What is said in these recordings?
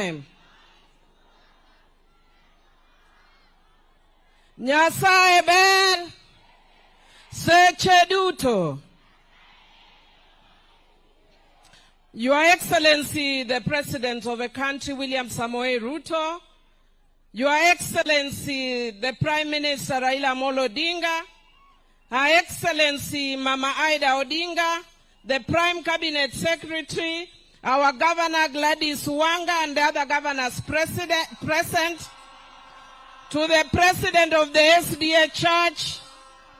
time. Nyasaye ber seche duto. Your Excellency, the President of the country, William Samoei Ruto, Your Excellency, the Prime Minister, Raila Amolo Odinga, Her Excellency, Mama Ida Odinga, the Prime Cabinet Secretary, our Governor Gladys Wanga and the other governors present, to the President of the SDA Church,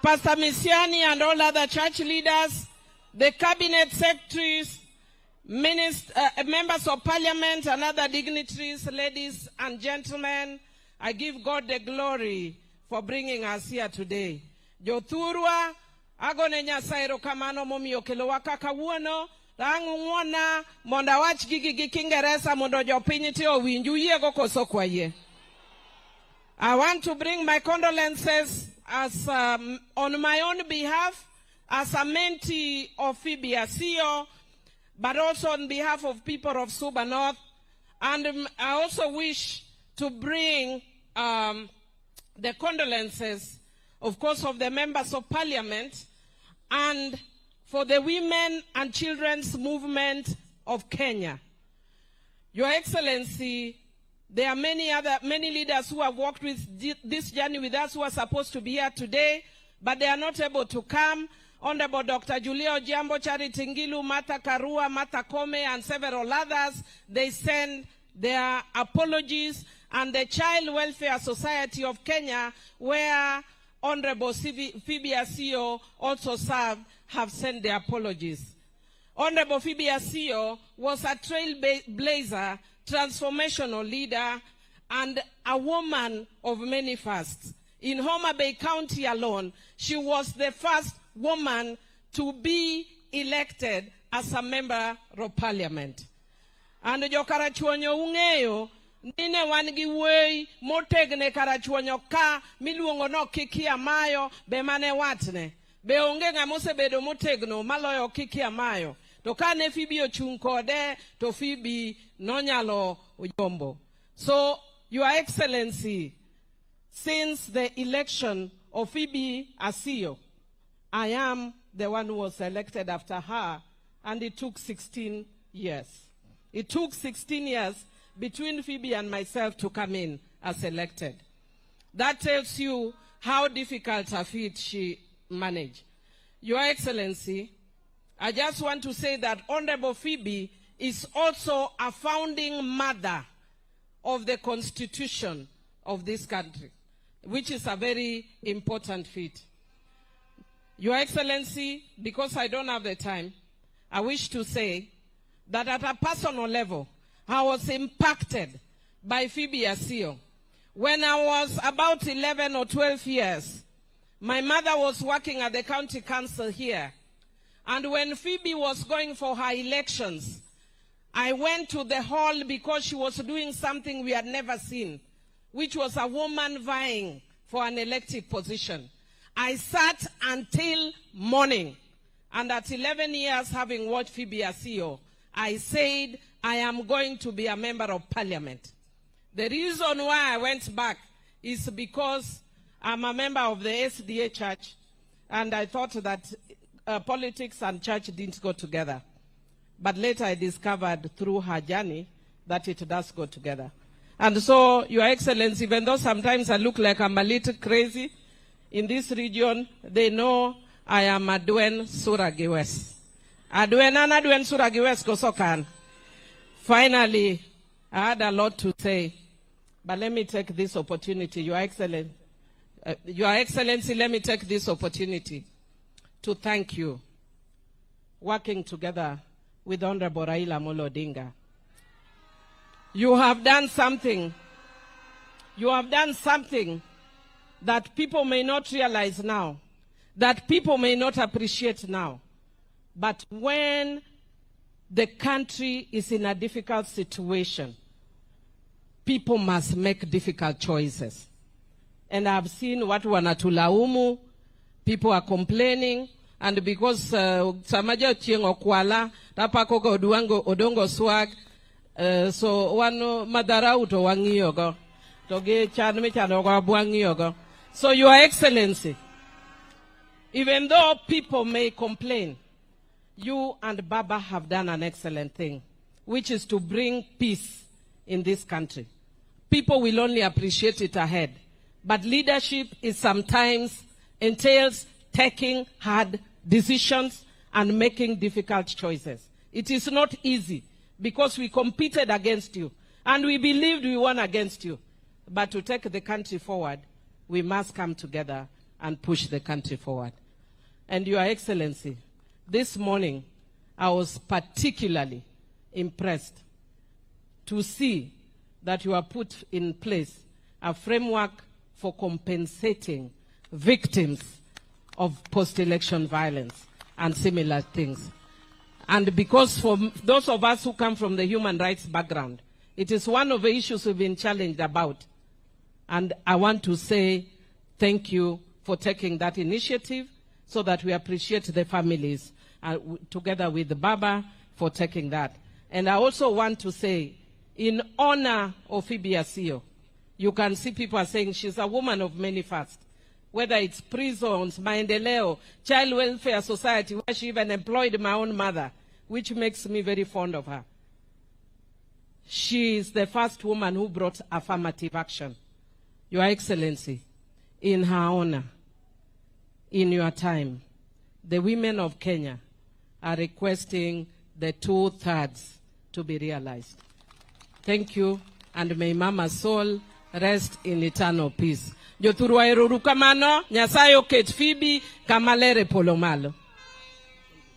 Pastor Misiani and all other church leaders, the Cabinet Secretaries, members of Parliament and other dignitaries, ladies and gentlemen, I give God the glory for bringing us here today. Jothurwa, agone Nyasaye erokamano momiyo kelowa kawuono, rang'ung'ona mondo awach gigi gi Kingeresa mondo jopiny te owinju yiego koso kwaye. I want to bring my condolences as on my own behalf as a mentee of Phoebe Asio, but also on behalf of people of Suba North. And I also wish to bring the condolences, of course, of the members of Parliament and for the women and children's movement of Kenya. Your Excellency, there are many leaders who have walked with this journey with us who are supposed to be here today, but they are not able to come. Honorable Dr. Julia Odhiambo, Charity Ngilu, Martha Karua, Martha Kome, and several others, they send their apologies. And the Child Welfare Society of Kenya, where Honorable Phoebe Asio also served, have sent their apologies. Honorable Phoebe Asio was a trailblazer, transformational leader, and a woman of many firsts. In Homa Bay County alone, she was the first woman to be elected as a member of Parliament. And jokarachuonyo ung'eyo, nine wangi wei motegne karachuonyo ka miluongo no Kiki Amayo be mane watne. Be onge ng'amose bedo motegno maloyo Kiki Amayo. To kane Phoebe ochung' kode, to Phoebe nonyalo Odhiambo. So, Your Excellency, since the election of Phoebe Asio, I am the one who was elected after her, and it took 16 years. It took 16 years between Phoebe and myself to come in as elected. That tells you how difficult a feat she managed. Your Excellency, I just want to say that Honorable Phoebe is also a founding mother of the Constitution of this country, which is a very important feat. Your Excellency, because I don't have the time, I wish to say that at a personal level, I was impacted by Phoebe Asio. When I was about 11 or 12 years, my mother was working at the county council here. And when Phoebe was going for her elections, I went to the hall because she was doing something we had never seen, which was a woman vying for an elective position. I sat until morning, and at 11 years, having watched Phoebe Asio, I said, I am going to be a member of Parliament. The reason why I went back is because I'm a member of the SDA Church, and I thought that politics and church didn't go together. But later I discovered through her journey that it does go together. And so, Your Excellency, even though sometimes I look like I'm a little crazy, in this region, they know I am Adwen Suragiwes. Adwen Suragiwes Kosokan. Finally, I had a lot to say, but let me take this opportunity, Your Excellency. Your Excellency, let me take this opportunity to thank you, working together with Honorable Raila Amolo Odinga. You have done something. You have done something that people may not realize now, that people may not appreciate now. But when the country is in a difficult situation, people must make difficult choices. And I've seen what wanatulaumu, people are complaining, and because Samaja Chieng Okwala, Tapako Odongo Swag, So one madarau to wangiyogo. Toge chan me chanogo buangiyogo. So Your Excellency, even though people may complain, you and Baba have done an excellent thing, which is to bring peace in this country. People will only appreciate it ahead. But leadership is sometimes entails taking hard decisions and making difficult choices. It is not easy because we competed against you and we believed we won against you. But to take the country forward, we must come together and push the country forward. And Your Excellency, this morning, I was particularly impressed to see that you have put in place a framework for compensating victims of post-election violence and similar things. And because for those of us who come from the human rights background, it is one of the issues we've been challenged about. And I want to say thank you for taking that initiative so that we appreciate the families together with the Baba for taking that. And I also want to say, in honor of Phoebe Asio, you can see people are saying she's a woman of many fasts. Whether it's prisons, Maendeleo, Child Welfare Society, where she even employed my own mother, which makes me very fond of her. She is the first woman who brought affirmative action. Your Excellency, in her honor, in your time, the women of Kenya are requesting the 2/3 to be realized. Thank you, and may Mama's soul rest in eternal peace. Jothurwa erorukamano, Nyasaye oket Phoebe kamalere polomalo.